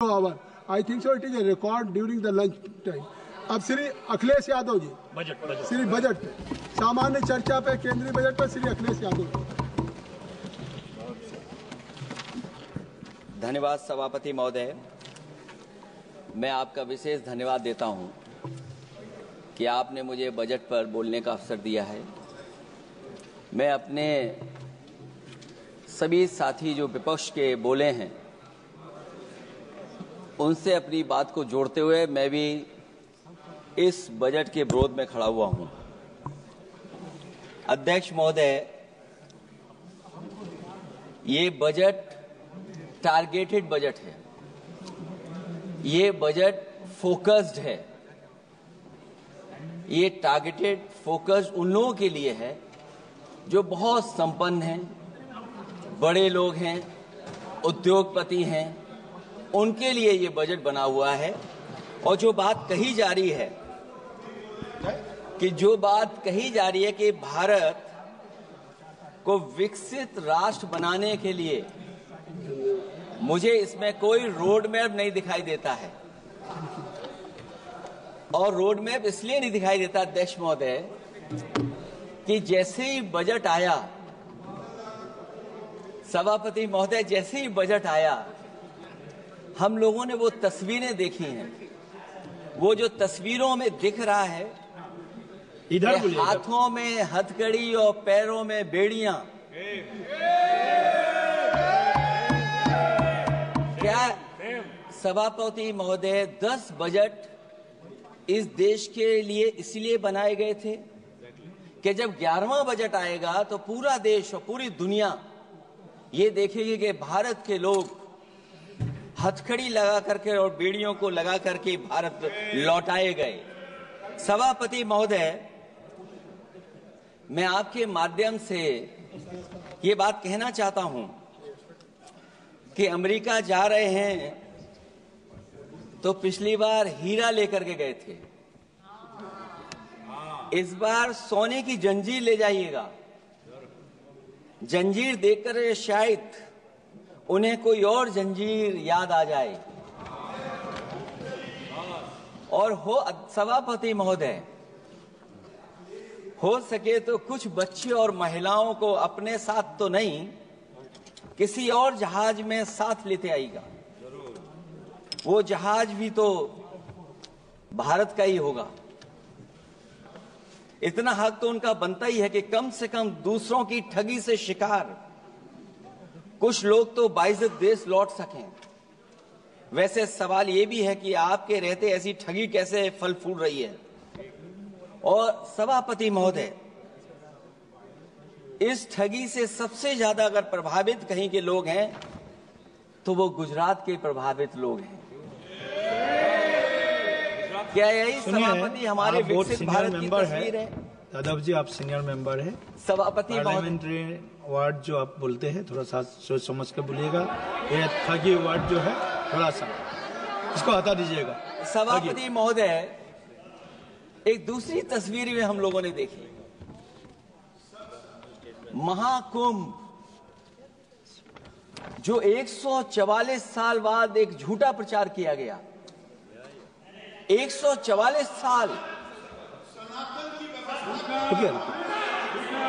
hour. I think so. It is a record during the lunch time. अब Shri Akhilesh Yadav ji Shri budget पे सामान्य चर्चा पे केंद्रीय बजट पर श्री अखिलेश यादव जी। धन्यवाद सभापति महोदय। मैं आपका विशेष धन्यवाद देता हूं कि आपने मुझे बजट पर बोलने का अवसर दिया है। मैं अपने सभी साथी जो विपक्ष के बोले हैं उनसे अपनी बात को जोड़ते हुए मैं भी इस बजट के विरोध में खड़ा हुआ हूं। अध्यक्ष महोदय, ये बजट टारगेटेड बजट है, ये बजट फोकस्ड है। ये टारगेटेड फोकस्ड उन लोगों के लिए है जो बहुत संपन्न हैं, बड़े लोग हैं, उद्योगपति हैं, उनके लिए ये बजट बना हुआ है। और जो बात कही जा रही है कि भारत को विकसित राष्ट्र बनाने के लिए मुझे इसमें कोई रोड मैप नहीं दिखाई देता है। और रोड मैप इसलिए नहीं दिखाई देता अध्यक्ष महोदय कि जैसे ही बजट आया, सभापति महोदय, जैसे ही बजट आया हम लोगों ने वो तस्वीरें देखी हैं। वो जो तस्वीरों में दिख रहा है, इधर हाथों में हथकड़ी और पैरों में बेड़ियां, क्या सभापति महोदय 10 बजट इस देश के लिए इसलिए बनाए गए थे कि जब 11वां बजट आएगा तो पूरा देश और पूरी दुनिया ये देखेगी कि भारत के लोग हथकड़ी लगा करके और बेड़ियों को लगा करके भारत लौटाए गए। सभापति महोदय, मैं आपके माध्यम से ये बात कहना चाहता हूं कि अमेरिका जा रहे हैं तो पिछली बार हीरा लेकर के गए थे, इस बार सोने की जंजीर ले जाइएगा। जंजीर देखकर शायद उन्हें कोई और जंजीर याद आ जाए। और सभापति महोदय, हो सके तो कुछ बच्चे और महिलाओं को अपने साथ तो नहीं, किसी और जहाज में साथ लेते आएगा। वो जहाज भी तो भारत का ही होगा। इतना हक तो उनका बनता ही है कि कम से कम दूसरों की ठगी से शिकार कुछ लोग तो बाइज्जत देश लौट सकें। वैसे सवाल ये भी है कि आपके रहते ऐसी ठगी कैसे फल फूल रही है। और सभापति महोदय, इस ठगी से सबसे ज्यादा अगर प्रभावित कहीं के लोग हैं तो वो गुजरात के प्रभावित लोग हैं। क्या यही सभापति हमारे विकसित भारत की तस्वीर है? यादव जी, आप सीनियर मेंबर हैं। सभापति पार्लियामेंट्री वर्ड जो आप बोलते हैं थोड़ा सा सोच समझ के बोलिएगा। ये ठगी वर्ड जो है थोड़ा सा इसको हटा दीजिएगा। सभापति महोदय, एक दूसरी तस्वीर में हम लोगों ने देखी, महाकुंभ जो 144 साल बाद एक झूठा प्रचार किया गया। 144 साल।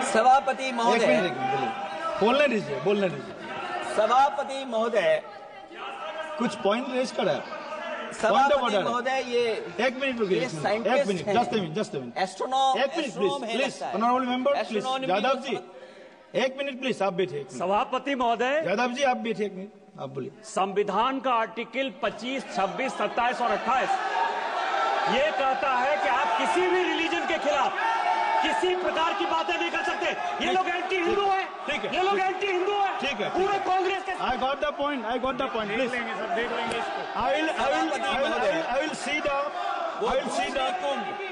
सभापति महोदय, बोलने दीजिए। सभापति महोदय, कुछ पॉइंट रेज करा। सभापति महोदय, ये एक मिनट रुकिए, एक मिनट, जस्ट ए मिनट, एस्ट्रोनॉम, एक minute please, honourable member please. Yadav ji, एक मिनट प्लीज, आप बैठे। सभापति महोदय, यादव जी आप बैठे, एक मिनट, आप बोलिए। संविधान का आर्टिकल 25, 26, 27 और 28 ये कहता है कि आप किसी भी रिलीजन के खिलाफ किसी प्रकार की बातें नहीं कर सकते। ये लोग एंटी हिंदू है, ठीक है, ये लोग एंटी हिंदू है, ठीक है, पूरे कांग्रेस के। I got the point, देख लेंगे सब, देख लेंगे इसको।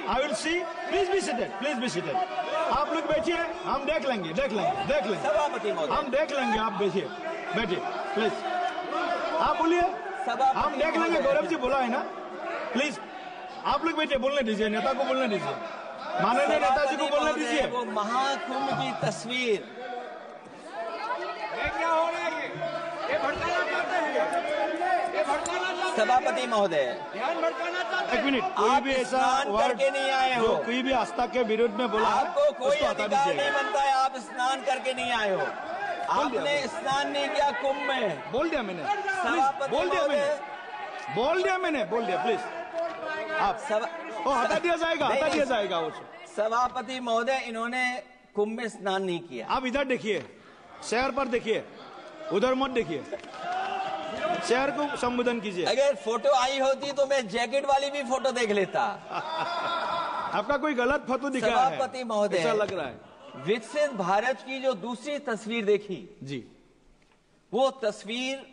I will see, please be seated, आप लोग बैठिए, हम देख लेंगे। सभापति महोदय, हम देख लेंगे, आप बैठिए प्लीज, आप बोलिए, हम देख लेंगे। गौरव जी बोला है ना, प्लीज आप लोग बैठिए, बोलने दीजिए, नेता को बोलने दीजिए, माननीय नेताजी को बोलने दीजिए। वो महाकुंभ की तस्वीर, ये क्या हो रहा है? ये भड़काना चाहते हैं, ये भड़काना चाहते हैं। सभापति महोदय, एक मिनट, कोई भी ऐसा वर्ड करके नहीं आए हो, जो कोई भी आस्था के विरुद्ध में बोला, आपको कोई उसको हटा अधिकार दीजिए। नहीं बनता है। आप स्नान करके नहीं आए हो, आपने स्नान नहीं किया कुंभ में। बोल दिया मैंने, सभापति बोल दिया महोदय, मैंने, बोल दिया प्लीज। आप हटा दिया जाएगा, हटा दिया जाएगा उसको। सभापति महोदय, इन्होंने कुंभ में स्नान नहीं किया। आप इधर देखिए, शहर पर देखिए, उधर मत देखिए, शहर को संबोधन कीजिए। अगर फोटो आई होती तो मैं जैकेट वाली भी फोटो देख लेता। आपका कोई गलत फोटो दिखा है, सभापति महोदय, ऐसा लग रहा है। विकसित भारत की जो दूसरी तस्वीर देखी जी, वो तस्वीर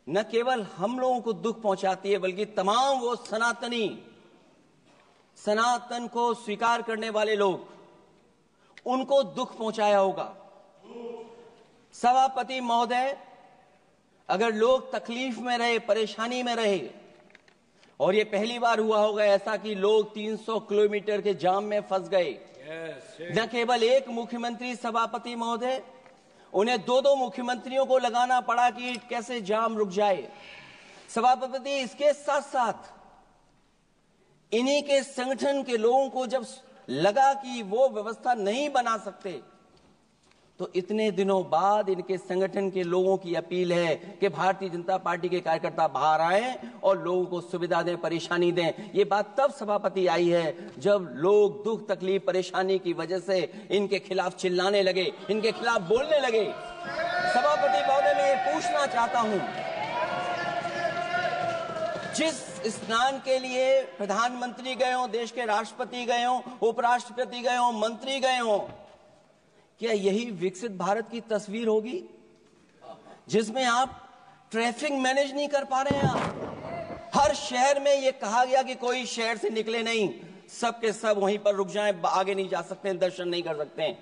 न केवल हम लोगों को दुख पहुंचाती है, बल्कि तमाम वो सनातन को स्वीकार करने वाले लोग, उनको दुख पहुंचाया होगा। सभापति महोदय, अगर लोग तकलीफ में रहे, परेशानी में रहे, और ये पहली बार हुआ होगा ऐसा कि लोग 300 किलोमीटर के जाम में फंस गए, न केवल एक मुख्यमंत्री सभापति महोदय, उन्हें 2-2 मुख्यमंत्रियों को लगाना पड़ा कि कैसे जाम रुक जाए। सभापति, इसके साथ साथ इन्हीं के संगठन के लोगों को जब लगा कि वो व्यवस्था नहीं बना सकते, तो इतने दिनों बाद इनके संगठन के लोगों की अपील है कि भारतीय जनता पार्टी के कार्यकर्ता बाहर आए और लोगों को सुविधा दें, परेशानी दें। ये बात तब सभापति आई है जब लोग दुख, तकलीफ, परेशानी की वजह से इनके खिलाफ चिल्लाने लगे, इनके खिलाफ बोलने लगे। सभापति महोदय, मैं ये पूछना चाहता हूं, जिस स्नान के लिए प्रधानमंत्री गए हो, देश के राष्ट्रपति गए हो, उपराष्ट्रपति गए हो, मंत्री गए हो, क्या यही विकसित भारत की तस्वीर होगी जिसमें आप ट्रैफिक मैनेज नहीं कर पा रहे हैं? आप हर शहर में ये कहा गया कि कोई शहर से निकले नहीं, सब के सब वहीं पर रुक जाएं, आगे नहीं जा सकते, दर्शन नहीं कर सकते।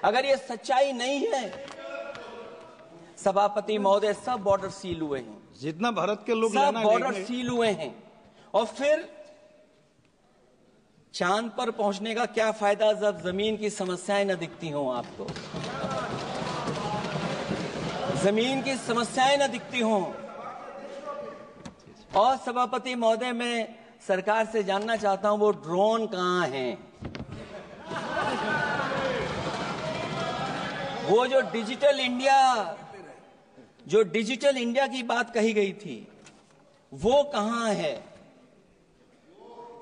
अगर ये सच्चाई नहीं है सभापति महोदय, सब बॉर्डर सील हुए हैं, जितना भारत के लोग सब बॉर्डर सील हुए हैं, और फिर चांद पर पहुंचने का क्या फायदा जब जमीन की समस्याएं न दिखती हों आपको, जमीन की समस्याएं न दिखती हों। और सभापति महोदय, मैं सरकार से जानना चाहता हूं वो ड्रोन कहां हैं? वो जो डिजिटल इंडिया की बात कही गई थी, वो कहां है?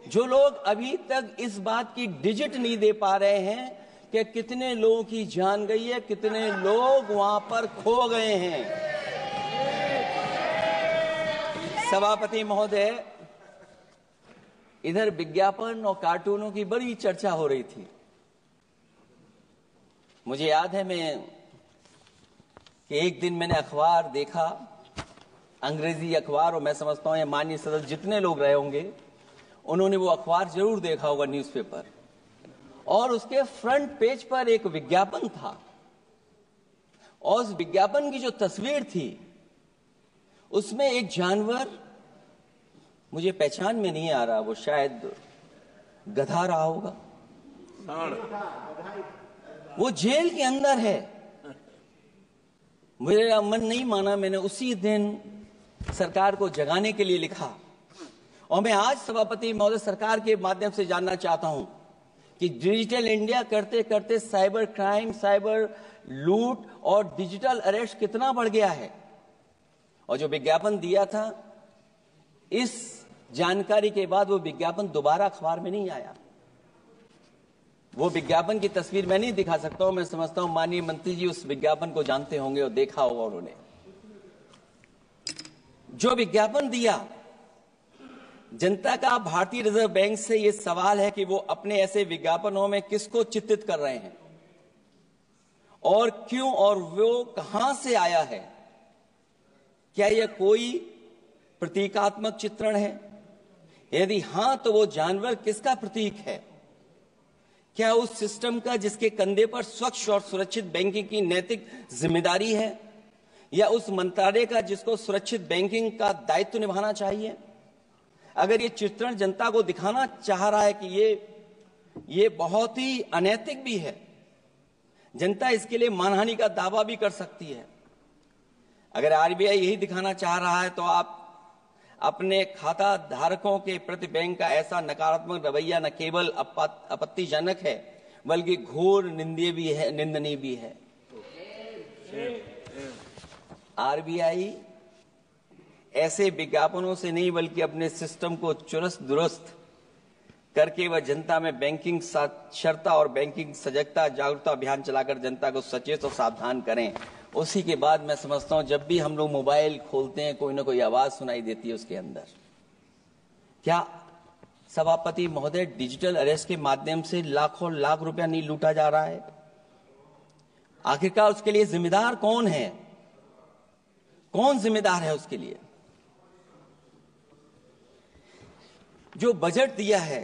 जो लोग अभी तक इस बात की डिजिट नहीं दे पा रहे हैं कि कितने लोगों की जान गई है, कितने लोग वहां पर खो गए हैं। सभापति महोदय, इधर विज्ञापन और कार्टूनों की बड़ी चर्चा हो रही थी। मुझे याद है कि एक दिन मैंने अखबार देखा, अंग्रेजी अखबार, और मैं समझता हूं ये माननीय सदस्य जितने लोग रहे होंगे उन्होंने वो अखबार जरूर देखा होगा, न्यूज़पेपर, और उसके फ्रंट पेज पर एक विज्ञापन था, और उस विज्ञापन की जो तस्वीर थी उसमें एक जानवर, मुझे पहचान में नहीं आ रहा, वो शायद गधा रहा होगा, वो जेल के अंदर है। मेरा मन नहीं माना, मैंने उसी दिन सरकार को जगाने के लिए लिखा, और मैं आज सभापति महोदय सरकार के माध्यम से जानना चाहता हूं कि डिजिटल इंडिया करते करते साइबर क्राइम, साइबर लूट और डिजिटल अरेस्ट कितना बढ़ गया है। और जो विज्ञापन दिया था, इस जानकारी के बाद वो विज्ञापन दोबारा अखबार में नहीं आया। वो विज्ञापन की तस्वीर मैं नहीं दिखा सकता हूं, मैं समझता हूं माननीय मंत्री जी उस विज्ञापन को जानते होंगे और देखा होगा उन्होंने। जो विज्ञापन दिया, जनता का भारतीय रिजर्व बैंक से यह सवाल है कि वो अपने ऐसे विज्ञापनों में किसको चित्रित कर रहे हैं और क्यों, और वो कहां से आया है? क्या यह कोई प्रतीकात्मक चित्रण है? यदि हां, तो वो जानवर किसका प्रतीक है? क्या उस सिस्टम का जिसके कंधे पर स्वच्छ और सुरक्षित बैंकिंग की नैतिक जिम्मेदारी है, या उस मंत्रालय का जिसको सुरक्षित बैंकिंग का दायित्व निभाना चाहिए? अगर ये चित्रण जनता को दिखाना चाह रहा है कि ये बहुत ही अनैतिक भी है, जनता इसके लिए मानहानि का दावा भी कर सकती है। अगर आरबीआई यही दिखाना चाह रहा है तो आप अपने खाता धारकों के प्रति बैंक का ऐसा नकारात्मक रवैया न केवल आपत्तिजनक है बल्कि घोर निंदनीय भी है। आरबीआई ऐसे विज्ञापनों से नहीं बल्कि अपने सिस्टम को चुस्त दुरुस्त करके वह जनता में बैंकिंग साक्षरता और बैंकिंग सजगता जागरूकता अभियान चलाकर जनता को सचेत और सावधान करें। उसी के बाद मैं समझता हूं जब भी हम लोग मोबाइल खोलते हैं कोई ना कोई आवाज सुनाई देती है उसके अंदर। क्या सभापति महोदय डिजिटल अरेस्ट के माध्यम से लाखों लाख रुपया नहीं लूटा जा रहा है? आखिरकार उसके लिए जिम्मेदार कौन है? कौन जिम्मेदार है उसके लिए? जो बजट दिया है,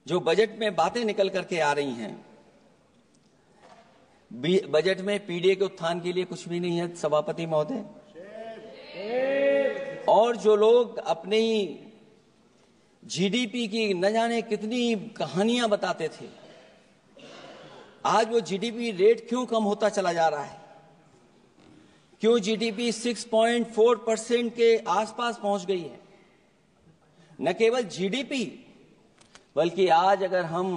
जो बजट में बातें निकल करके आ रही हैं, बजट में पीडीए के उत्थान के लिए कुछ भी नहीं है सभापति महोदय। और जो लोग अपनी जीडीपी की न जाने कितनी कहानियां बताते थे, आज वो जीडीपी रेट क्यों कम होता चला जा रहा है? क्यों जीडीपी 6.4% के आसपास पहुंच गई है? न केवल जीडीपी बल्कि आज अगर हम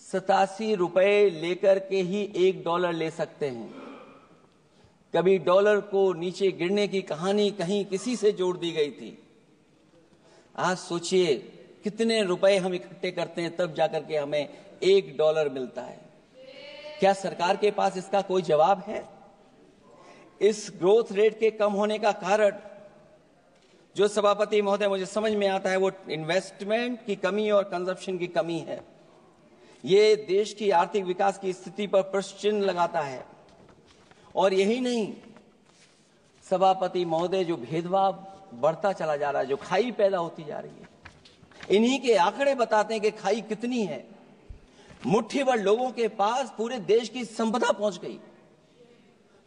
87 रुपए लेकर के ही $1 ले सकते हैं। कभी डॉलर को नीचे गिरने की कहानी कहीं किसी से जोड़ दी गई थी। आज सोचिए कितने रुपए हम इकट्ठे करते हैं तब जाकर के हमें $1 मिलता है। क्या सरकार के पास इसका कोई जवाब है? इस ग्रोथ रेट के कम होने का कारण जो सभापति महोदय मुझे समझ में आता है वो इन्वेस्टमेंट की कमी और कंजप्शन की कमी है। ये देश की आर्थिक विकास की स्थिति पर प्रश्न चिन्ह लगाता है। और यही नहीं, सभापति महोदय जो भेदभाव बढ़ता चला जा रहा है, जो खाई पैदा होती जा रही है, इन्हीं के आंकड़े बताते हैं कि खाई कितनी है। मुट्ठी भर लोगों के पास पूरे देश की संपदा पहुंच गई।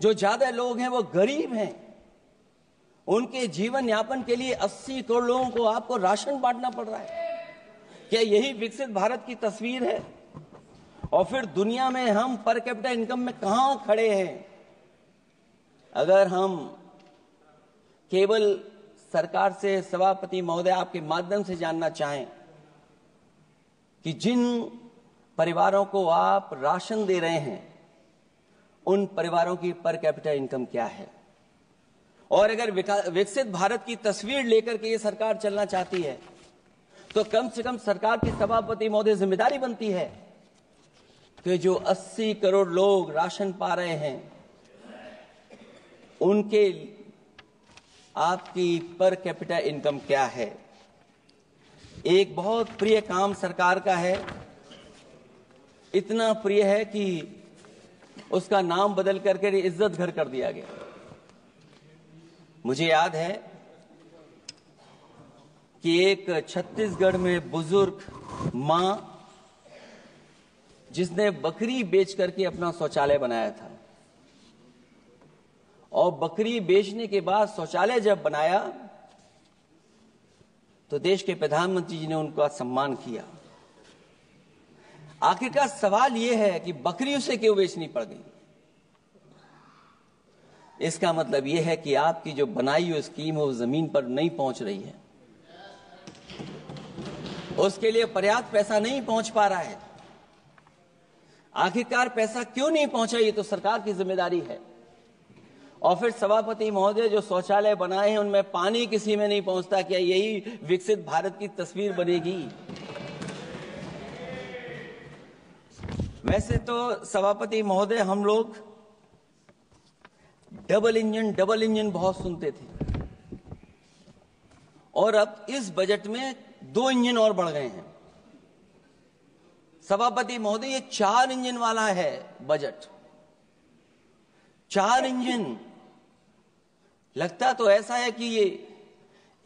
जो ज्यादा लोग हैं वो गरीब हैं। उनके जीवन यापन के लिए 80 करोड़ लोगों को आपको राशन बांटना पड़ रहा है। क्या यही विकसित भारत की तस्वीर है? और फिर दुनिया में हम पर कैपिटा इनकम में कहां खड़े हैं? अगर हम केवल सरकार से सभापति महोदय आपके माध्यम से जानना चाहें कि जिन परिवारों को आप राशन दे रहे हैं उन परिवारों की पर कैपिटा इनकम क्या है, और अगर विकसित भारत की तस्वीर लेकर के ये सरकार चलना चाहती है तो कम से कम सरकार की सभापति महोदय जिम्मेदारी बनती है कि जो 80 करोड़ लोग राशन पा रहे हैं उनके आपकी पर कैपिटा इनकम क्या है। एक बहुत प्रिय काम सरकार का है, इतना प्रिय है कि उसका नाम बदल करके इज्जत घर कर दिया गया। मुझे याद है कि एक छत्तीसगढ़ में बुजुर्ग मां जिसने बकरी बेच करके अपना शौचालय बनाया था, और बकरी बेचने के बाद शौचालय जब बनाया तो देश के प्रधानमंत्री जी ने उनका सम्मान किया। आखिरकार सवाल यह है कि बकरी उसे क्यों बेचनी पड़ गई? इसका मतलब यह है कि आपकी जो बनाई हुई स्कीम वो जमीन पर नहीं पहुंच रही है, उसके लिए पर्याप्त पैसा नहीं पहुंच पा रहा है। आखिरकार पैसा क्यों नहीं पहुंचा, ये तो सरकार की जिम्मेदारी है। और फिर सभापति महोदय जो शौचालय बनाए हैं उनमें पानी किसी में नहीं पहुंचता, क्या यही विकसित भारत की तस्वीर बनेगी? वैसे तो सभापति महोदय हम लोग डबल इंजन बहुत सुनते थे, और अब इस बजट में 2 इंजन और बढ़ गए हैं। सभापति महोदय ये 4 इंजन वाला है बजट। 4 इंजन। लगता तो ऐसा है कि ये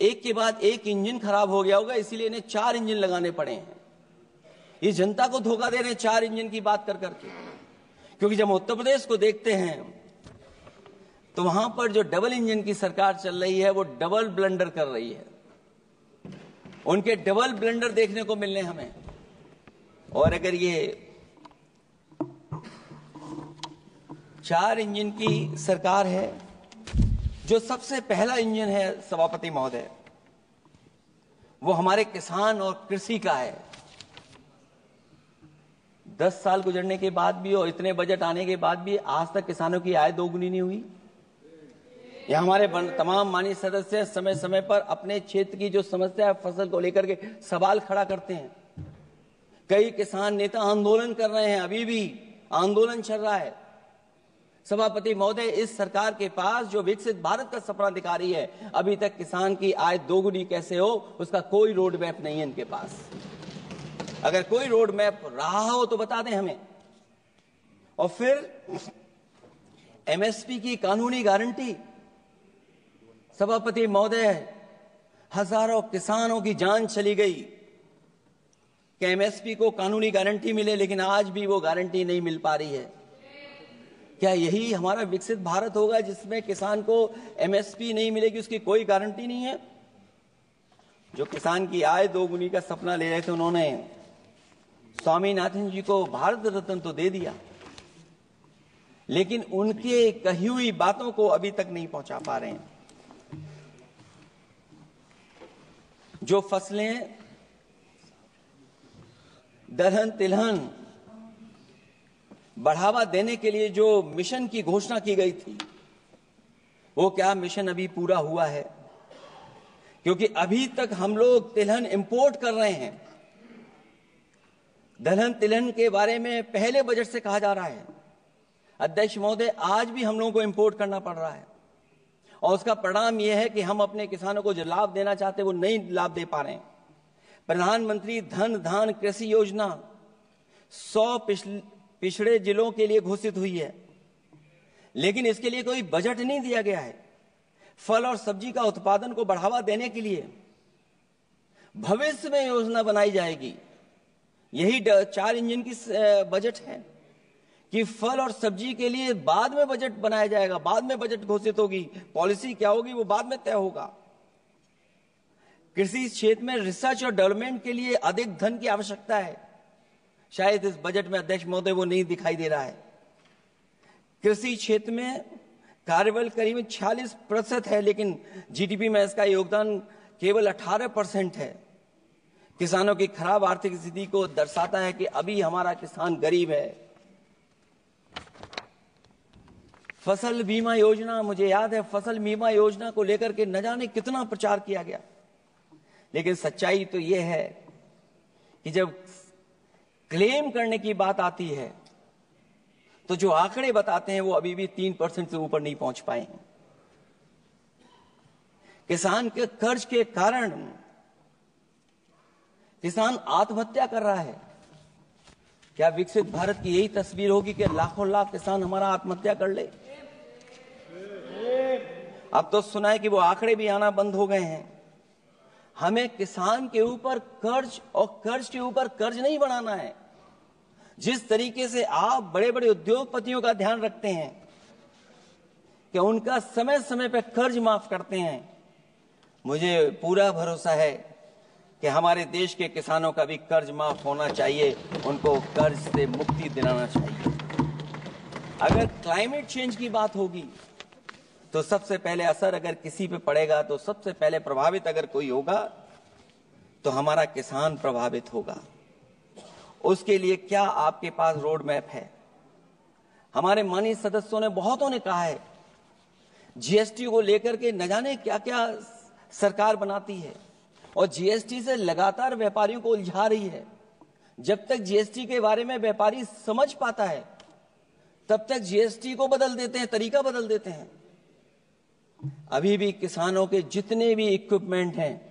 एक के बाद एक इंजन खराब हो गया होगा, इसीलिए इन्हें 4 इंजन लगाने पड़े हैं। ये जनता को धोखा दे रहे हैं 4 इंजन की बात कर करके। क्योंकि जब उत्तर प्रदेश को देखते हैं तो वहां पर जो डबल इंजन की सरकार चल रही है वो डबल ब्लंडर कर रही है। उनके डबल ब्लंडर देखने को मिलने हमें। और अगर ये 4 इंजन की सरकार है जो सबसे पहला इंजन है सभापति महोदय, वो हमारे किसान और कृषि का है। 10 साल गुजरने के बाद भी और इतने बजट आने के बाद भी आज तक किसानों की आय दोगुनी नहीं हुई। यह हमारे तमाम माननीय सदस्य समय समय पर अपने क्षेत्र की जो समस्या है फसल को लेकर के सवाल खड़ा करते हैं। कई किसान नेता आंदोलन कर रहे हैं, अभी भी आंदोलन चल रहा है। सभापति महोदय, इस सरकार के पास जो विकसित भारत का सपना दिखा रही है, अभी तक किसान की आय दोगुनी कैसे हो उसका कोई रोड मैप नहीं है इनके पास। अगर कोई रोड मैप रहा हो तो बता दें हमें। और फिर एमएसपी की कानूनी गारंटी, सभापति महोदय, हजारों किसानों की जान चली गई कि एमएसपी को कानूनी गारंटी मिले, लेकिन आज भी वो गारंटी नहीं मिल पा रही है। क्या यही हमारा विकसित भारत होगा जिसमें किसान को एमएसपी नहीं मिलेगी, उसकी कोई गारंटी नहीं है? जो किसान की आय दोगुनी का सपना ले रहे थे, उन्होंने स्वामीनाथन जी को भारत रत्न तो दे दिया, लेकिन उनके कही हुई बातों को अभी तक नहीं पहुंचा पा रहे हैं। जो फसलें दलहन तिलहन बढ़ावा देने के लिए जो मिशन की घोषणा की गई थी, वो क्या मिशन अभी पूरा हुआ है? क्योंकि अभी तक हम लोग तिलहन इंपोर्ट कर रहे हैं। दलहन तिलहन के बारे में पहले बजट से कहा जा रहा है, अध्यक्ष महोदय, आज भी हम लोगों को इंपोर्ट करना पड़ रहा है। और उसका परिणाम यह है कि हम अपने किसानों को जो लाभ देना चाहते हैं वो नहीं लाभ दे पा रहे हैं। प्रधानमंत्री धन धान कृषि योजना 100 पिछड़े जिलों के लिए घोषित हुई है, लेकिन इसके लिए कोई बजट नहीं दिया गया है। फल और सब्जी का उत्पादन को बढ़ावा देने के लिए भविष्य में योजना बनाई जाएगी। यही 4 इंजन की बजट है कि फल और सब्जी के लिए बाद में बजट बनाया जाएगा, बाद में बजट घोषित होगी, पॉलिसी क्या होगी वो बाद में तय होगा। कृषि क्षेत्र में रिसर्च और डेवलपमेंट के लिए अधिक धन की आवश्यकता है। शायद इस बजट में अध्यक्ष महोदय वो नहीं दिखाई दे रहा है। कृषि क्षेत्र में कार्यबल करीब 46% है, लेकिन जीडीपी में इसका योगदान केवल 18% है। किसानों की खराब आर्थिक स्थिति को दर्शाता है कि अभी हमारा किसान गरीब है। फसल बीमा योजना, मुझे याद है फसल बीमा योजना को लेकर के न जाने कितना प्रचार किया गया, लेकिन सच्चाई तो यह है कि जब क्लेम करने की बात आती है तो जो आंकड़े बताते हैं वो अभी भी 3% से ऊपर नहीं पहुंच पाए हैं। किसान के कर्ज के कारण किसान आत्महत्या कर रहा है। क्या विकसित भारत की यही तस्वीर होगी कि लाखों लाख किसान हमारा आत्महत्या कर ले? अब तो सुना है कि वो आंकड़े भी आना बंद हो गए हैं। हमें किसान के ऊपर कर्ज और कर्ज के ऊपर कर्ज नहीं बढ़ाना है। जिस तरीके से आप बड़े बड़े उद्योगपतियों का ध्यान रखते हैं कि उनका समय समय पर कर्ज माफ करते हैं, मुझे पूरा भरोसा है कि हमारे देश के किसानों का भी कर्ज माफ होना चाहिए, उनको कर्ज से मुक्ति दिलाना चाहिए। अगर क्लाइमेट चेंज की बात होगी तो सबसे पहले असर अगर किसी पे पड़ेगा तो सबसे पहले प्रभावित अगर कोई होगा तो हमारा किसान प्रभावित होगा। उसके लिए क्या आपके पास रोड मैप है? हमारे माननीय सदस्यों ने बहुतों ने कहा है जीएसटी को लेकर के न जाने क्या क्या सरकार बनाती है और जीएसटी से लगातार व्यापारियों को उलझा रही है। जब तक जीएसटी के बारे में व्यापारी समझ पाता है तब तक जीएसटी को बदल देते हैं, तरीका बदल देते हैं। अभी भी किसानों के जितने भी इक्विपमेंट हैं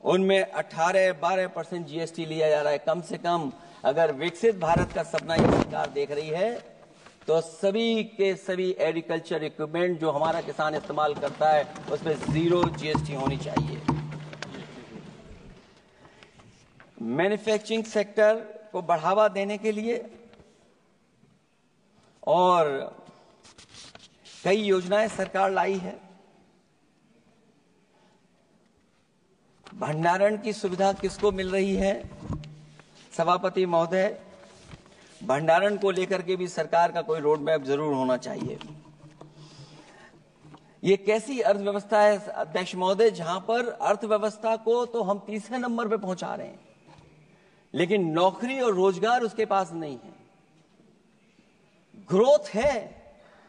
उनमें 18-12% जीएसटी लिया जा रहा है। कम से कम अगर विकसित भारत का सपना ये सरकार देख रही है तो सभी के सभी एग्रीकल्चर इक्विपमेंट जो हमारा किसान इस्तेमाल करता है उस पर 0 जीएसटी होनी चाहिए। मैन्युफैक्चरिंग सेक्टर को बढ़ावा देने के लिए और कई योजनाएं सरकार लाई है। भंडारण की सुविधा किसको मिल रही है? सभापति महोदय, भंडारण को लेकर के भी सरकार का कोई रोड मैप जरूर होना चाहिए। ये कैसी अर्थव्यवस्था है अध्यक्ष महोदय, जहां पर अर्थव्यवस्था को तो हम तीसरे नंबर पे पहुंचा रहे हैं, लेकिन नौकरी और रोजगार उसके पास नहीं है। ग्रोथ है,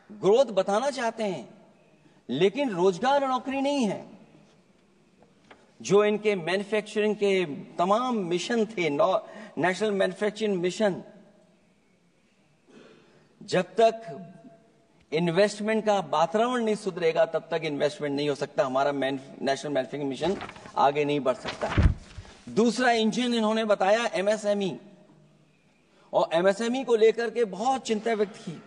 ग्रोथ बताना चाहते हैं, लेकिन रोजगार और नौकरी नहीं है। जो इनके मैन्युफैक्चरिंग के तमाम मिशन थे, नेशनल मैन्युफैक्चरिंग मिशन, जब तक इन्वेस्टमेंट का वातावरण नहीं सुधरेगा तब तक इन्वेस्टमेंट नहीं हो सकता, हमारा नेशनल मैन्युफैक्चरिंग मिशन आगे नहीं बढ़ सकता। दूसरा इंजन इन्होंने बताया एमएसएमई, और एमएसएमई को लेकर के बहुत चिंता व्यक्त की।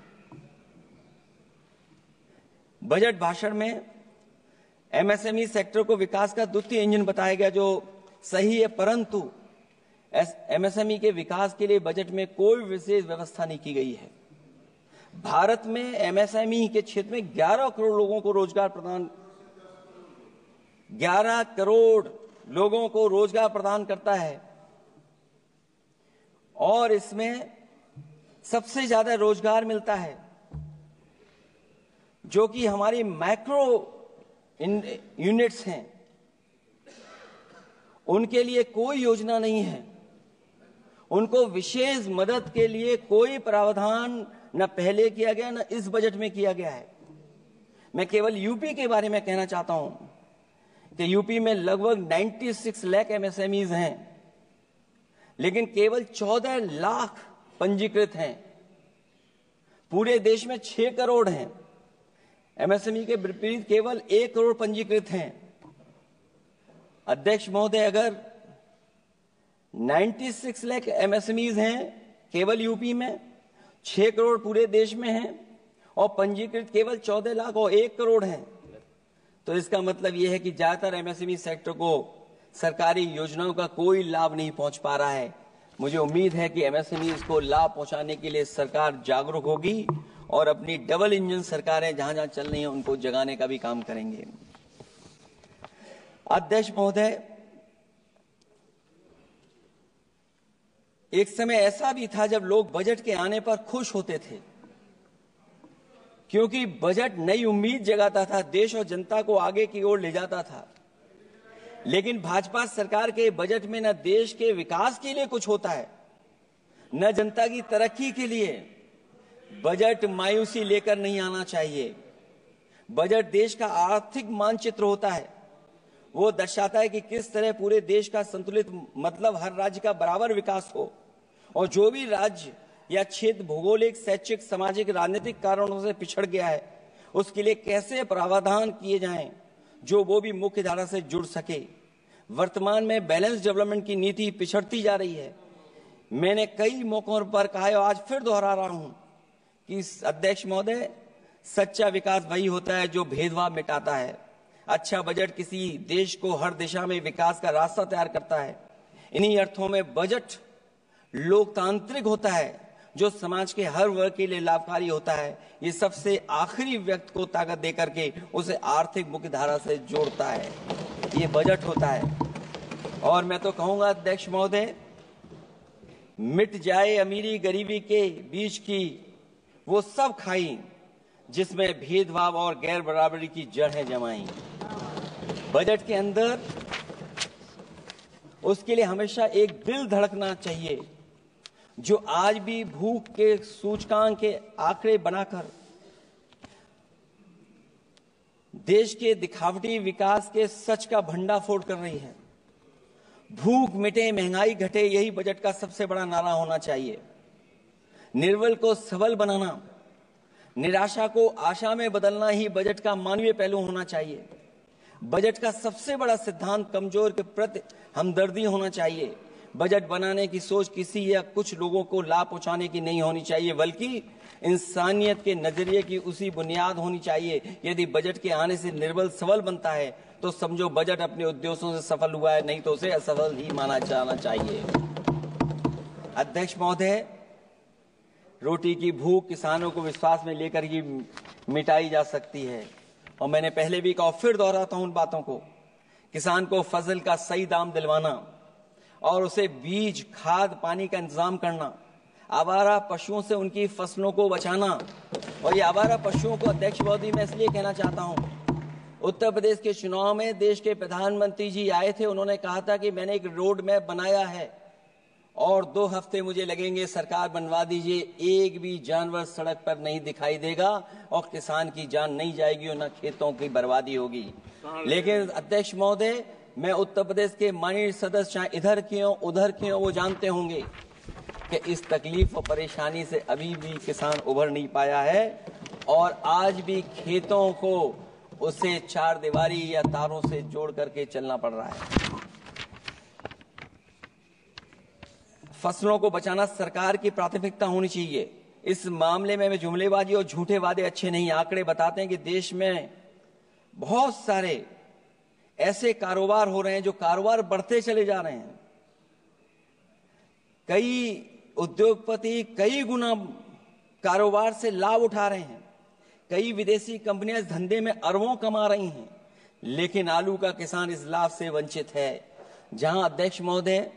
बजट भाषण में एमएसएमई सेक्टर को विकास का द्वितीय इंजन बताया गया, जो सही है, परंतु एमएसएमई के विकास के लिए बजट में कोई विशेष व्यवस्था नहीं की गई है। भारत में एमएसएमई के क्षेत्र में 11 करोड़ लोगों को रोजगार प्रदान 11 करोड़ लोगों को रोजगार प्रदान करता है, और इसमें सबसे ज्यादा रोजगार मिलता है जो कि हमारी माइक्रो यूनिट्स हैं, उनके लिए कोई योजना नहीं है। उनको विशेष मदद के लिए कोई प्रावधान न पहले किया गया न इस बजट में किया गया है। मैं केवल यूपी के बारे में कहना चाहता हूं कि यूपी में लगभग 96 लाख एमएसएमईज हैं, लेकिन केवल 14 लाख पंजीकृत हैं। पूरे देश में 6 करोड़ हैं, एमएसएमई के विपरीत केवल 1 करोड़ पंजीकृत हैं। अध्यक्ष महोदय, अगर 96 लाख एमएसएमईज हैं केवल यूपी में, 6 करोड़ पूरे देश में हैं, और पंजीकृत केवल 14 लाख और 1 करोड़ हैं, तो इसका मतलब यह है कि ज्यादातर एमएसएमई सेक्टर को सरकारी योजनाओं का कोई लाभ नहीं पहुंच पा रहा है। मुझे उम्मीद है कि एमएसएमई को लाभ पहुंचाने के लिए सरकार जागरूक होगी और अपनी डबल इंजन सरकारें जहां जहां चल रही हैं उनको जगाने का भी काम करेंगे। अध्यक्ष महोदय, एक समय ऐसा भी था जब लोग बजट के आने पर खुश होते थे, क्योंकि बजट नई उम्मीद जगाता था, देश और जनता को आगे की ओर ले जाता था। लेकिन भाजपा सरकार के बजट में न देश के विकास के लिए कुछ होता है, न जनता की तरक्की के लिए। बजट मायूसी लेकर नहीं आना चाहिए। बजट देश का आर्थिक मानचित्र होता है, वो दर्शाता है कि किस तरह पूरे देश का संतुलित, मतलब हर राज्य का बराबर विकास हो, और जो भी राज्य या क्षेत्र भौगोलिक, शैक्षिक, सामाजिक, राजनीतिक कारणों से पिछड़ गया है, उसके लिए कैसे प्रावधान किए जाएं जो वो भी मुख्य धारा से जुड़ सके। वर्तमान में बैलेंस डेवलपमेंट की नीति पिछड़ती जा रही है। मैंने कई मौकों पर कहा है और आज फिर दोहरा रहा हूं कि अध्यक्ष महोदय, सच्चा विकास वही होता है जो भेदभाव मिटाता है। अच्छा बजट किसी देश को हर दिशा में विकास का रास्ता तैयार करता है। इन्हीं अर्थों में बजट लोकतांत्रिक होता है, जो समाज के हर वर्ग के लिए लाभकारी होता है। ये सबसे आखिरी व्यक्ति को ताकत देकर के उसे आर्थिक मुख्यधारा से जोड़ता है, ये बजट होता है। और मैं तो कहूंगा अध्यक्ष महोदय, मिट जाए अमीरी गरीबी के बीच की वो सब खाई जिसमें भेदभाव और गैर बराबरी की जड़ें जमाई। बजट के अंदर उसके लिए हमेशा एक दिल धड़कना चाहिए, जो आज भी भूख के सूचकांक के आंकड़े बनाकर देश के दिखावटी विकास के सच का भंडाफोड़ कर रही है। भूख मिटे, महंगाई घटे, यही बजट का सबसे बड़ा नारा होना चाहिए। निर्बल को सबल बनाना, निराशा को आशा में बदलना ही बजट का मानवीय पहलू होना चाहिए। बजट का सबसे बड़ा सिद्धांत कमजोर के प्रति हमदर्दी होना चाहिए। बजट बनाने की सोच किसी या कुछ लोगों को लाभ पहुंचाने की नहीं होनी चाहिए, बल्कि इंसानियत के नजरिए की उसी बुनियाद होनी चाहिए। यदि बजट के आने से निर्बल सबल बनता है तो समझो बजट अपने उद्देश्यों से सफल हुआ है, नहीं तो उसे असफल ही माना जाना चाहिए। अध्यक्ष महोदय, रोटी की भूख किसानों को विश्वास में लेकर ही मिटाई जा सकती है, और मैंने पहले भी कहा, फिर दोहराता हूं उन बातों को। किसान को फसल का सही दाम दिलवाना और उसे बीज, खाद, पानी का इंतजाम करना, आवारा पशुओं से उनकी फसलों को बचाना। और ये आवारा पशुओं को अध्यक्ष महोदय मैं इसलिए कहना चाहता हूं उत्तर प्रदेश के चुनाव में देश के प्रधानमंत्री जी आए थे, उन्होंने कहा था कि मैंने एक रोड मैप बनाया है और 2 हफ्ते मुझे लगेंगे, सरकार बनवा दीजिए। एक भी जानवर सड़क पर नहीं दिखाई देगा और किसान की जान नहीं जाएगी और न खेतों की बर्बादी होगी। लेकिन अध्यक्ष महोदय, मैं उत्तर प्रदेश के माननीय सदस्य चाहे इधर के हों उधर के हों, वो जानते होंगे कि इस तकलीफ और परेशानी से अभी भी किसान उभर नहीं पाया है और आज भी खेतों को उसे 4 दीवारी या तारों से जोड़ करके चलना पड़ रहा है। फसलों को बचाना सरकार की प्राथमिकता होनी चाहिए। इस मामले में जुमलेबाजी और झूठे वादे अच्छे नहीं। आंकड़े बताते हैं कि देश में बहुत सारे ऐसे कारोबार हो रहे हैं जो कारोबार बढ़ते चले जा रहे हैं। कई उद्योगपति कई गुना कारोबार से लाभ उठा रहे हैं। कई विदेशी कंपनियां इस धंधे में अरबों कमा रही हैं, लेकिन आलू का किसान इस लाभ से वंचित है। जहां अध्यक्ष महोदय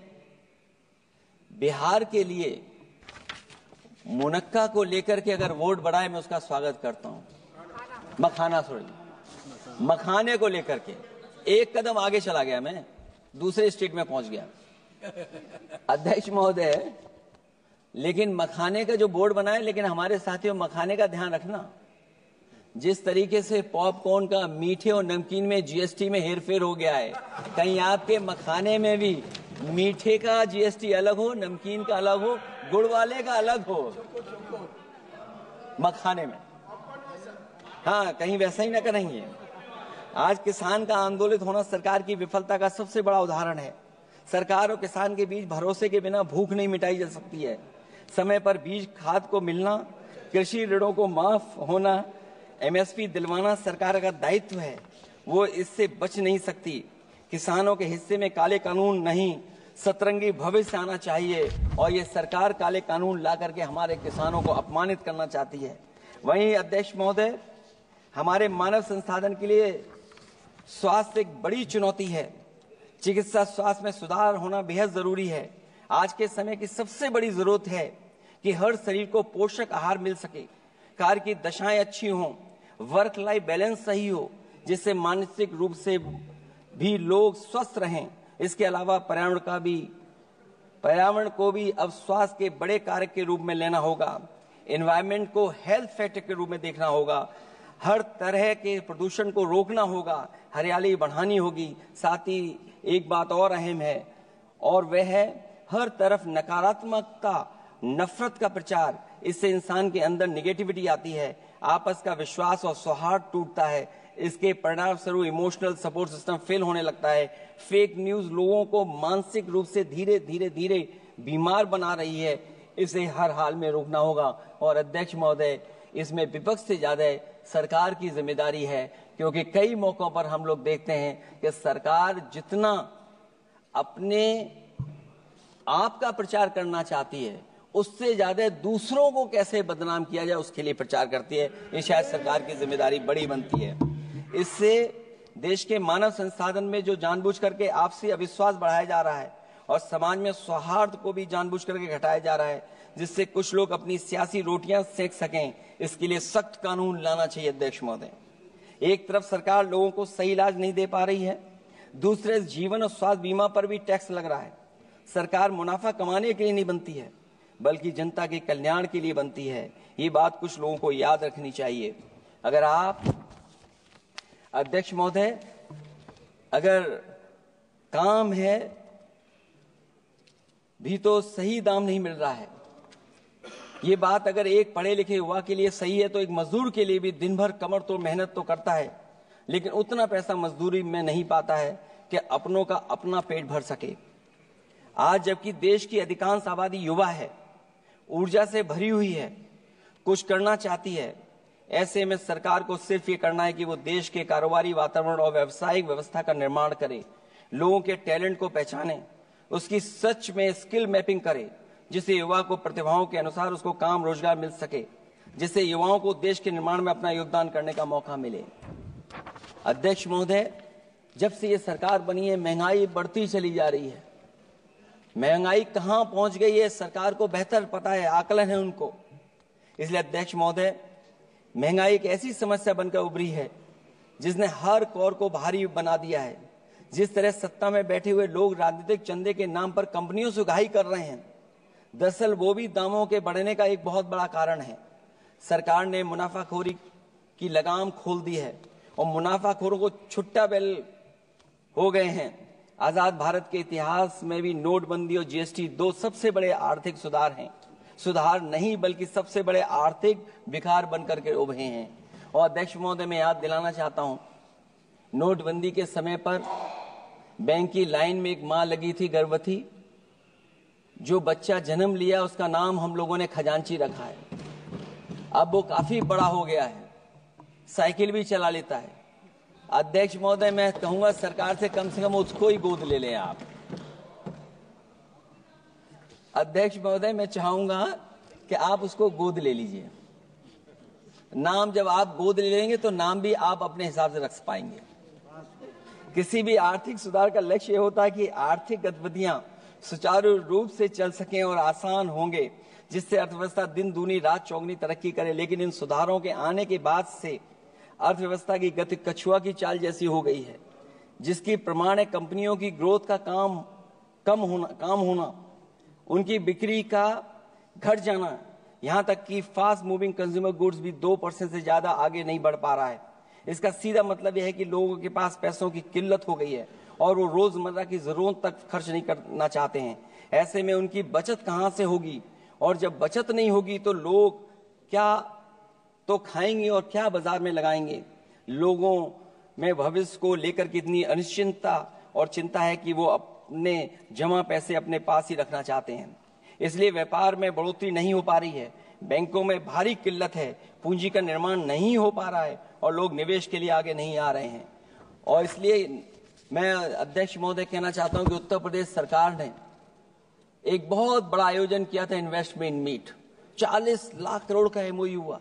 बिहार के लिए मुनक्का को लेकर के अगर वोट बढ़ाए, मैं उसका स्वागत करता हूं। मखाने को लेकर के एक कदम आगे चला गया, मैं दूसरे स्टेट में पहुंच गया अध्यक्ष महोदय। लेकिन मखाने का जो बोर्ड बनाए, लेकिन हमारे साथियों मखाने का ध्यान रखना, जिस तरीके से पॉपकॉर्न का मीठे और नमकीन में जीएसटी में हेरफेर हो गया है, कहीं आपके मखाने में भी मीठे का जीएसटी अलग हो, नमकीन का अलग हो, गुड़ वाले का अलग हो मखाने में। हाँ, कहीं वैसा ही ना करेंगे। आज किसान का आंदोलित होना सरकार की विफलता का सबसे बड़ा उदाहरण है। सरकार और किसान के बीच भरोसे के बिना भूख नहीं मिटाई जा सकती है। समय पर बीज खाद को मिलना, कृषि ऋणों को माफ होना, एमएसपी दिलवाना सरकार का दायित्व है, वो इससे बच नहीं सकती। किसानों के हिस्से में काले कानून नहीं, सतरंगी भविष्य आना चाहिए और ये सरकार काले कानून ला करके हमारे किसानों को अपमानित करना चाहती है। वहीं अध्यक्ष महोदय, हमारे मानव संसाधन के लिए स्वास्थ्य एक बड़ी चुनौती है। चिकित्सा स्वास्थ्य में सुधार होना बेहद जरूरी है। आज के समय की सबसे बड़ी जरूरत है कि हर शरीर को पोषक आहार मिल सके, कार्य की दशाएं अच्छी हों, वर्क लाइफ बैलेंस सही हो, जिससे मानसिक रूप से भी लोग स्वस्थ रहें। इसके अलावा पर्यावरण को भी अब स्वास्थ्य के बड़े कारक के रूप में लेना होगा। एनवायरनमेंट को हेल्थ फैक्टर के रूप में देखना होगा। हर तरह के प्रदूषण को रोकना होगा, हरियाली बढ़ानी होगी। साथ ही एक बात और अहम है और वह है हर तरफ नकारात्मकता, नफरत का प्रचार। इससे इंसान के अंदर निगेटिविटी आती है, आपस का विश्वास और सौहार्द टूटता है। इसके परिणाम स्वरूप इमोशनल सपोर्ट सिस्टम फेल होने लगता है। फेक न्यूज लोगों को मानसिक रूप से धीरे धीरे बीमार बना रही है। इसे हर हाल में रोकना होगा। और अध्यक्ष महोदय, इसमें विपक्ष से ज्यादा सरकार की जिम्मेदारी है, क्योंकि कई मौकों पर हम लोग देखते हैं कि सरकार जितना अपने आप का प्रचार करना चाहती है, उससे ज्यादा दूसरों को कैसे बदनाम किया जाए उसके लिए प्रचार करती है। ये शायद सरकार की जिम्मेदारी बड़ी बनती है। इससे देश के मानव संसाधन में जो जानबूझ करके आपसी अविश्वास बढ़ाया जा रहा है और समाज में सौहार्द को भी जानबूझ करके घटाया जा रहा है, जिससे कुछ लोग अपनी सियासी रोटियां सेक सकें, इसके लिए सख्त कानून लाना चाहिए। अध्यक्ष महोदय, एक तरफ सरकार लोगों को सही इलाज नहीं दे पा रही है, दूसरे जीवन और स्वास्थ्य बीमा पर भी टैक्स लग रहा है। सरकार मुनाफा कमाने के लिए नहीं बनती है, बल्कि जनता के कल्याण के लिए बनती है। ये बात कुछ लोगों को याद रखनी चाहिए। अगर आप अध्यक्ष महोदय, अगर काम है भी तो सही दाम नहीं मिल रहा है। ये बात अगर एक पढ़े लिखे युवा के लिए सही है तो एक मजदूर के लिए भी दिन भर कमर तोड़ मेहनत तो करता है, लेकिन उतना पैसा मजदूरी में नहीं पाता है कि अपनों का अपना पेट भर सके। आज जबकि देश की अधिकांश आबादी युवा है, ऊर्जा से भरी हुई है, कुछ करना चाहती है, ऐसे में सरकार को सिर्फ ये करना है कि वो देश के कारोबारी वातावरण और व्यावसायिक व्यवस्था का निर्माण करे, लोगों के टैलेंट को पहचाने, उसकी सच में स्किल मैपिंग करे, जिससे युवा को प्रतिभाओं के अनुसार उसको काम रोजगार मिल सके, जिससे युवाओं को देश के निर्माण में अपना योगदान करने का मौका मिले। अध्यक्ष महोदय, जब से ये सरकार बनी है महंगाई बढ़ती चली जा रही है। महंगाई कहां पहुंच गई है सरकार को बेहतर पता है, आकलन है उनको। इसलिए अध्यक्ष महोदय, महंगाई एक ऐसी समस्या बनकर उभरी है जिसने हर कौर को भारी बना दिया है। जिस तरह सत्ता में बैठे हुए लोग राजनीतिक चंदे के नाम पर कंपनियों से उगाही कर रहे हैं, दरअसल वो भी दामों के बढ़ने का एक बहुत बड़ा कारण है। सरकार ने मुनाफाखोरी की लगाम खोल दी है और मुनाफाखोरों को छुट्टा बैल हो गए हैं। आजाद भारत के इतिहास में भी नोटबंदी और जीएसटी दो सबसे बड़े आर्थिक सुधार हैं। सुधार नहीं बल्कि सबसे बड़े आर्थिक विकार बनकर के उभरे हैं। और अध्यक्ष महोदय, मैं याद दिलाना चाहता हूं, नोटबंदी के समय पर बैंक की लाइन में एक मां लगी थी गर्भवती। जो बच्चा जन्म लिया उसका नाम हम लोगों ने खजांची रखा है। अब वो काफी बड़ा हो गया है, साइकिल भी चला लेता है। अध्यक्ष महोदय, मैं कहूंगा सरकार से कम उसको ही गोद ले लें आप। अध्यक्ष महोदय, मैं चाहूंगा कि आप उसको गोद ले लीजिए। नाम जब आप गोद ले लेंगे तो नाम भी आप अपने हिसाब से रख पाएंगे। किसी भी आर्थिक सुधार का लक्ष्य ये होता है कि आर्थिक गतिविधियां सुचारू रूप से चल सकें और आसान होंगे, जिससे अर्थव्यवस्था दिन दूनी रात चौगनी तरक्की करे। लेकिन इन सुधारों के आने के बाद से अर्थव्यवस्था की गति कछुआ की चाल जैसी हो गई है, जिसकी प्रमाण है कंपनियों की ग्रोथ का काम होना, उनकी बिक्री का घट जाना, यहां तक कि फास्ट मूविंग कंज्यूमर गुड्स भी 2% से ज्यादा आगे नहीं बढ़ पा रहा है। इसका सीधा मतलब यह है कि लोगों के पास पैसों की किल्लत हो गई है और वो रोजमर्रा की जरूरत तक खर्च नहीं करना चाहते हैं। ऐसे में उनकी बचत कहां से होगी, और जब बचत नहीं होगी तो लोग क्या तो खाएंगे और क्या बाजार में लगाएंगे। लोगों में भविष्य को लेकर कितनी अनिश्चितता और चिंता है कि वो अपने जमा पैसे अपने पास ही रखना चाहते हैं। इसलिए व्यापार में बढ़ोतरी नहीं हो पा रही है, बैंकों में भारी किल्लत है, पूंजी का निर्माण नहीं हो पा रहा है और लोग निवेश के लिए आगे नहीं आ रहे हैं। और इसलिए मैं अध्यक्ष महोदय कहना चाहता हूं कि उत्तर प्रदेश सरकार ने एक बहुत बड़ा आयोजन किया था, इन्वेस्टमेंट मीट। 40 लाख करोड़ का एमओयू हुआ।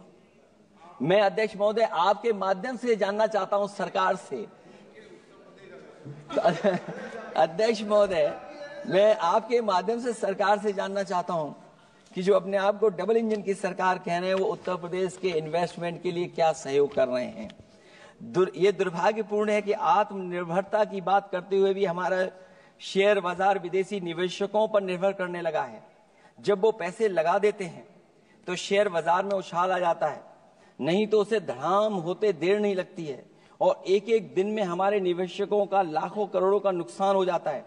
मैं अध्यक्ष महोदय आपके माध्यम से जानना चाहता हूं सरकार से, अध्यक्ष महोदय मैं आपके माध्यम से सरकार से जानना चाहता हूं कि जो अपने आप को डबल इंजन की सरकार कह रहे हैं, वो उत्तर प्रदेश के इन्वेस्टमेंट के लिए क्या सहयोग कर रहे हैं। ये दुर्भाग्यपूर्ण है कि आत्मनिर्भरता की बात करते हुए भी हमारा शेयर बाजार विदेशी निवेशकों पर निर्भर करने लगा है। जब वो पैसे लगा देते हैं तो शेयर बाजार में उछाल आ जाता है, नहीं तो उसे धड़ाम होते देर नहीं लगती है और एक एक दिन में हमारे निवेशकों का लाखों करोड़ों का नुकसान हो जाता है।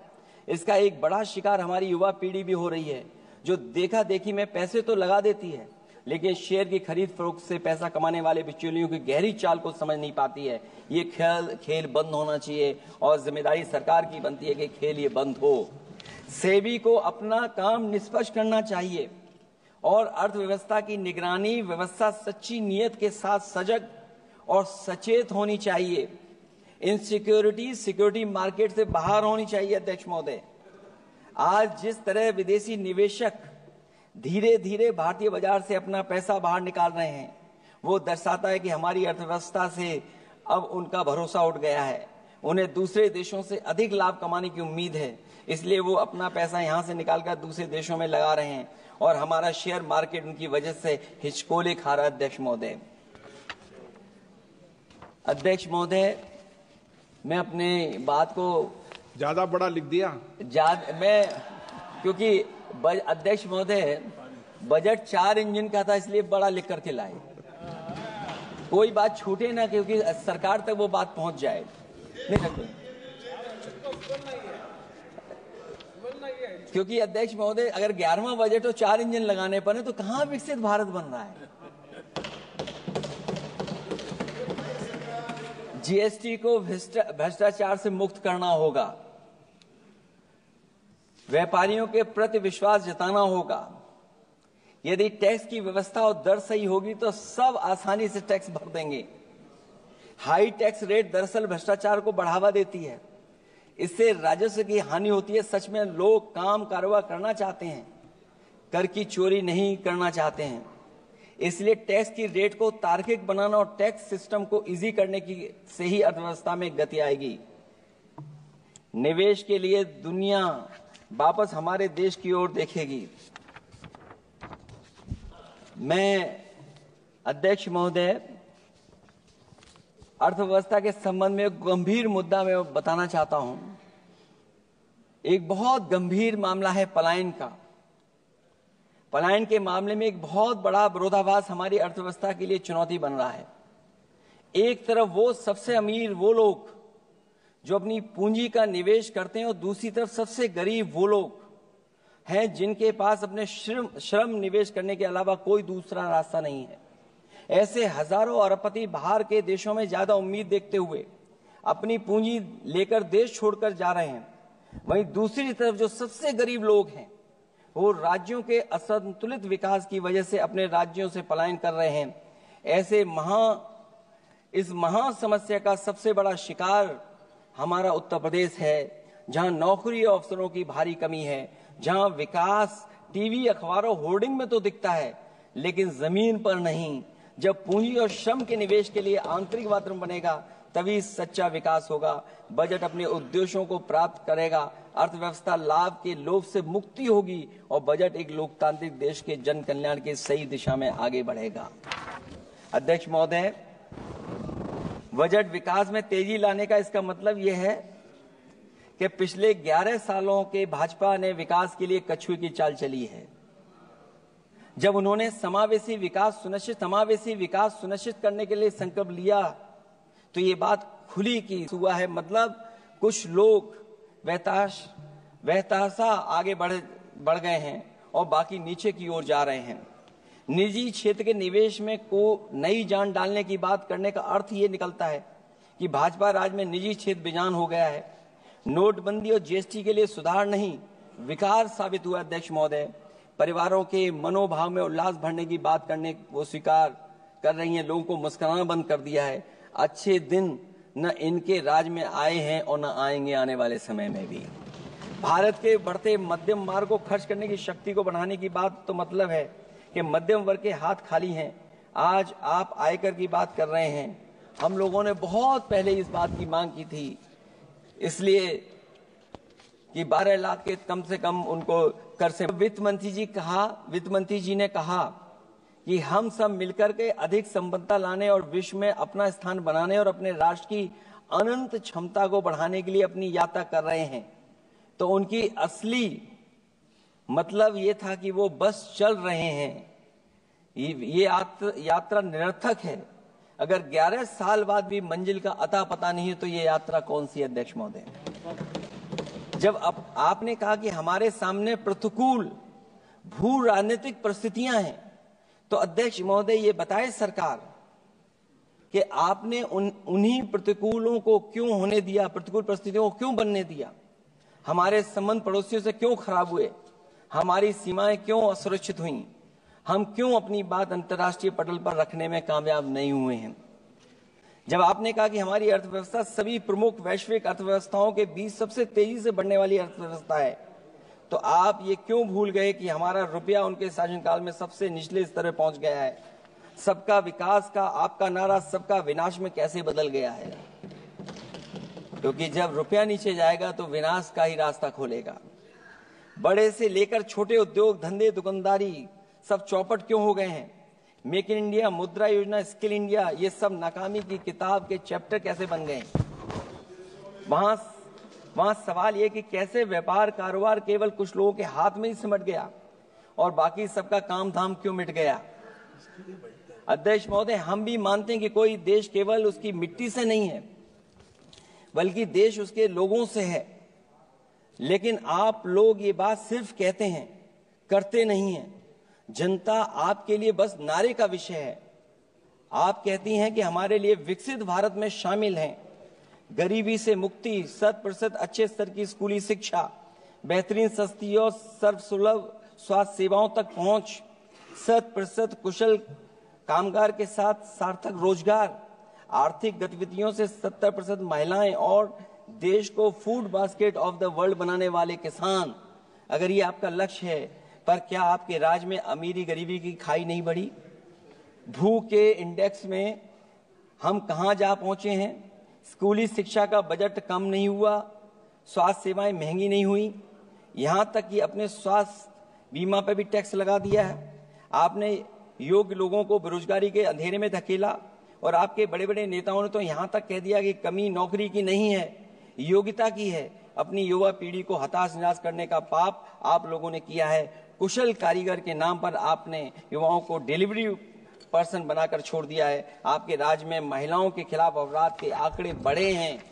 इसका एक बड़ा शिकार हमारी युवा पीढ़ी भी हो रही है, जो देखा देखी में पैसे तो लगा देती है लेकिन शेयर की खरीद फरोख्त से पैसा कमाने वाले बिचौलियों की गहरी चाल को समझ नहीं पाती है। ये खेल बंद होना चाहिए और जिम्मेदारी सरकार की बनती है कि खेल ये बंद हो। सेबी को अपना काम निष्पक्ष करना चाहिए और अर्थव्यवस्था की निगरानी व्यवस्था सच्ची नीयत के साथ सजग और सचेत होनी चाहिए। सिक्योरिटी मार्केट से बाहर होनी चाहिए। अध्यक्ष महोदय, आज जिस तरह विदेशी निवेशक धीरे धीरे भारतीय बाजार से अपना पैसा बाहर निकाल रहे हैं, वो दर्शाता है कि हमारी अर्थव्यवस्था से अब उनका भरोसा उठ गया है। उन्हें दूसरे देशों से अधिक लाभ कमाने की उम्मीद है, इसलिए वो अपना पैसा यहां से निकालकर दूसरे देशों में लगा रहे हैं और हमारा शेयर मार्केट उनकी वजह से हिचकोले खा रहा है। अध्यक्ष महोदय, मैं अपने बात को ज्यादा बड़ा लिख दिया। क्योंकि अध्यक्ष महोदय बजट 4 इंजन का था, इसलिए बड़ा लिख करके लाए। कोई बात छूटे ना, क्योंकि सरकार तक वो बात पहुंच जाए। नहीं, क्योंकि अध्यक्ष महोदय अगर 11वां बजट तो 4 इंजन लगाने पड़े तो कहां विकसित भारत बन रहा है। जीएसटी को भ्रष्टाचार से मुक्त करना होगा, व्यापारियों के प्रति विश्वास जताना होगा। यदि टैक्स की व्यवस्था और दर सही होगी तो सब आसानी से टैक्स भर देंगे। हाई टैक्स रेट दरअसल भ्रष्टाचार को बढ़ावा देती है, इससे राजस्व की हानि होती है। सच में लोग काम कारोबार करना चाहते हैं, कर की चोरी नहीं करना चाहते हैं। इसलिए टैक्स की रेट को तार्किक बनाना और टैक्स सिस्टम को इजी करने की से ही अर्थव्यवस्था में गति आएगी। निवेश के लिए दुनिया वापस हमारे देश की ओर देखेगी। मैं अध्यक्ष महोदय अर्थव्यवस्था के संबंध में एक गंभीर मुद्दा मैं बताना चाहता हूं। एक बहुत गंभीर मामला है पलायन का। पलायन के मामले में एक बहुत बड़ा विरोधाभास हमारी अर्थव्यवस्था के लिए चुनौती बन रहा है। एक तरफ वो सबसे अमीर वो लोग जो अपनी पूंजी का निवेश करते हैं और दूसरी तरफ सबसे गरीब वो लोग हैं जिनके पास अपने श्रम निवेश करने के अलावा कोई दूसरा रास्ता नहीं है। ऐसे हजारों अरबपति बाहर के देशों में ज्यादा उम्मीद देखते हुए अपनी पूंजी लेकर देश छोड़कर जा रहे हैं। वहीं दूसरी तरफ जो सबसे गरीब लोग हैं वो राज्यों के असंतुलित विकास की वजह से अपने राज्यों से पलायन कर रहे हैं। ऐसे इस महा समस्या का सबसे बड़ा शिकार हमारा उत्तर प्रदेश है, जहां नौकरी और अवसरों की भारी कमी है, जहां विकास टीवी अखबारों होर्डिंग में तो दिखता है लेकिन जमीन पर नहीं। जब पूंजी और श्रम के निवेश के लिए आंतरिक वातावरण बनेगा तभी सच्चा विकास होगा, बजट अपने उद्देश्यों को प्राप्त करेगा, अर्थव्यवस्था लाभ के लोभ से मुक्ति होगी और बजट एक लोकतांत्रिक देश के जन कल्याण की सही दिशा में आगे बढ़ेगा। अध्यक्ष महोदय, बजट विकास में तेजी लाने का इसका मतलब यह है कि पिछले 11 सालों के भाजपा ने विकास के लिए कछुए की चाल चली है। जब उन्होंने समावेशी विकास सुनिश्चित करने के लिए संकल्प लिया तो ये बात खुली की हुआ है। मतलब कुछ लोग वहताशा आगे बढ़ गए हैं और बाकी नीचे की ओर जा रहे हैं। निजी क्षेत्र के निवेश में को नई जान डालने की बात करने का अर्थ ये निकलता है कि भाजपा राज में निजी क्षेत्र बेजान हो गया है। नोटबंदी और जीएसटी के लिए सुधार नहीं विकार साबित हुआ। अध्यक्ष महोदय, परिवारों के मनोभाव में उल्लास भरने की बात करने वो स्वीकार कर रही हैं, लोगों को मुस्कुराना बंद कर दिया है। अच्छे दिन न इनके राज में आए हैं और न आएंगे आने वाले समय में भी। भारत के बढ़ते मध्यम मार्ग को खर्च करने की शक्ति को बढ़ाने की बात तो मतलब है कि मध्यम वर्ग के हाथ खाली हैं। आज आप आयकर की बात कर रहे हैं। हम लोगों ने बहुत पहले इस बात की मांग की थी, इसलिए कि 12 लाख के कम से कम उनको कर से। वित्त मंत्री जी ने कहा कि हम सब मिलकर के अधिक संपन्नता लाने और विश्व में अपना स्थान बनाने और अपने राष्ट्र की अनंत क्षमता को बढ़ाने के लिए अपनी यात्रा कर रहे हैं। तो उनकी असली मतलब ये था कि वो बस चल रहे हैं। ये यात्रा निरर्थक है। अगर 11 साल बाद भी मंजिल का अता पता नहीं है तो ये यात्रा कौन सी? अध्यक्ष महोदय, जब आपने कहा कि हमारे सामने प्रतिकूल भू राजनीतिक परिस्थितियां हैं, तो अध्यक्ष महोदय ये बताए सरकार कि आपने उन्हीं प्रतिकूलों को क्यों होने दिया, प्रतिकूल परिस्थितियों को क्यों बनने दिया? हमारे संबंध पड़ोसियों से क्यों खराब हुए? हमारी सीमाएं क्यों असुरक्षित हुई? हम क्यों अपनी बात अंतर्राष्ट्रीय पटल पर रखने में कामयाब नहीं हुए हैं? जब आपने कहा कि हमारी अर्थव्यवस्था सभी प्रमुख वैश्विक अर्थव्यवस्थाओं के बीच सबसे तेजी से बढ़ने वाली अर्थव्यवस्था है, तो आप ये क्यों भूल गए कि हमारा रुपया उनके शासनकाल में सबसे निचले स्तर पर पहुंच गया है? सबका विकास का आपका नारा सबका विनाश में कैसे बदल गया है? क्योंकि जब रुपया नीचे जाएगा तो विनाश का ही रास्ता खोलेगा। बड़े से लेकर छोटे उद्योग धंधे दुकानदारी सब चौपट क्यों हो गए हैं? मेक इन इंडिया, मुद्रा योजना, स्किल इंडिया, ये सब नाकामी की किताब के चैप्टर कैसे बन गए? वहां सवाल ये कि कैसे व्यापार कारोबार केवल कुछ लोगों के हाथ में ही सिमट गया और बाकी सबका काम धाम क्यों मिट गया? अध्यक्ष महोदय, हम भी मानते हैं कि कोई देश केवल उसकी मिट्टी से नहीं है, बल्कि देश उसके लोगों से है। लेकिन आप लोग ये बात सिर्फ कहते हैं, करते नहीं हैं। जनता आपके लिए बस नारे का विषय है। आप कहती हैं कि हमारे लिए विकसित भारत में शामिल हैं गरीबी से मुक्ति, 100% अच्छे स्तर की स्कूली शिक्षा, बेहतरीन सस्ती और सर्वसुलभ स्वास्थ्य सेवाओं तक पहुंच, 100% कुशल कामगार के साथ सार्थक रोजगार, आर्थिक गतिविधियों से 70% महिलाएं और देश को food basket of the world बनाने वाले किसान। अगर ये आपका लक्ष्य है, पर क्या आपके राज्य में अमीरी गरीबी की खाई नहीं बढ़ी? भू के इंडेक्स में हम कहां जा पहुंचे हैं? स्कूली शिक्षा का बजट कम नहीं हुआ, स्वास्थ्य सेवाएं महंगी नहीं हुई, यहां तक कि अपने स्वास्थ्य बीमा पर भी टैक्स लगा दिया है। आपने योग्य लोगों को बेरोजगारी के अंधेरे में धकेला, और आपके बड़े बड़े नेताओं ने तो यहां तक कह दिया कि कमी नौकरी की नहीं है, योग्यता की है। अपनी युवा पीढ़ी को हताश निराश करने का पाप आप लोगों ने किया है। कुशल कारीगर के नाम पर आपने युवाओं को डिलीवरी पर्सन बनाकर छोड़ दिया है। आपके राज्य में महिलाओं के खिलाफ अपराध के आंकड़े बढ़े हैं।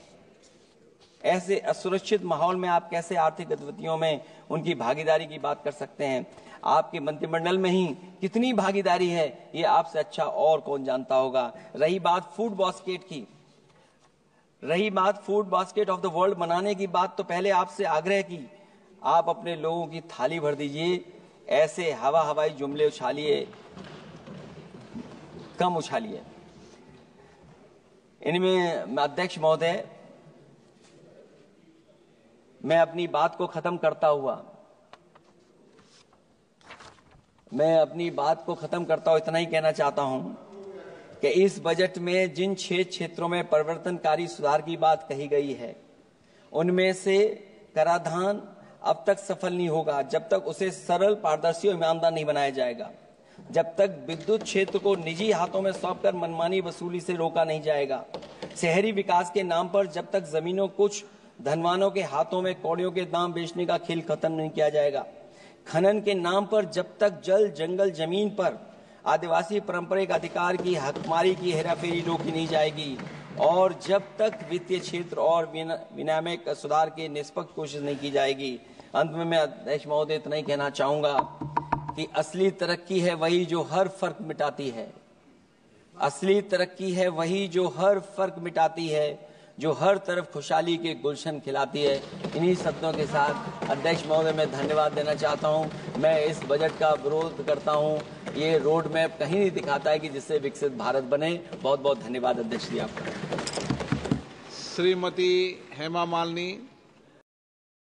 ऐसे असुरक्षित माहौल में आप कैसे आर्थिक गतिविधियों में उनकी भागीदारी की बात कर सकते हैं? आपके मंत्रिमंडल में ही कितनी भागीदारी है, ये आपसे अच्छा और कौन जानता होगा। रही बात फूड बास्केट की, रही बात food basket of the world बनाने की बात, तो पहले आपसे आग्रह की आप अपने लोगों की थाली भर दीजिए। ऐसे हवाई जुमले उछालिए, कम उछालिए। इनमें अध्यक्ष महोदय, मैं अपनी बात को खत्म करता हुआ इतना ही कहना चाहता हूं कि इस बजट में जिन 6 क्षेत्रों में परिवर्तनकारी सुधार की बात कही गई है, उनमें से कराधान अब तक सफल नहीं होगा जब तक उसे सरल, पारदर्शी और ईमानदार नहीं बनाया जाएगा। जब तक विद्युत क्षेत्र को निजी हाथों में सौंपकर मनमानी वसूली से रोका नहीं जाएगा। शहरी विकास के नाम पर जब तक जमीनों कुछ धनवानों के हाथों में कौड़ियों के दाम बेचने का खेल खत्म नहीं किया जाएगा। खनन के नाम पर जब तक जल, जंगल, जमीन पर आदिवासी पारंपरिक अधिकार की हकमारी की हेराफेरी रोकी नहीं जाएगी, और जब तक वित्तीय क्षेत्र और विनियामक सुधार की निष्पक्ष कोशिश नहीं की जाएगी। अंत में मैं अध्यक्ष महोदय इतना ही कहना चाहूंगा कि असली तरक्की है वही जो हर फर्क मिटाती है। असली तरक्की है वही जो हर फर्क मिटाती है, जो हर तरफ खुशहाली के गुलशन खिलाती है। इन्हीं शब्दों के साथ अध्यक्ष महोदय मैं धन्यवाद देना चाहता हूं। मैं इस बजट का विरोध करता हूं। ये रोड मैप कहीं नहीं दिखाता है कि जिससे विकसित भारत बने। बहुत बहुत धन्यवाद अध्यक्ष जी आपका। श्रीमती हेमा मालिनी।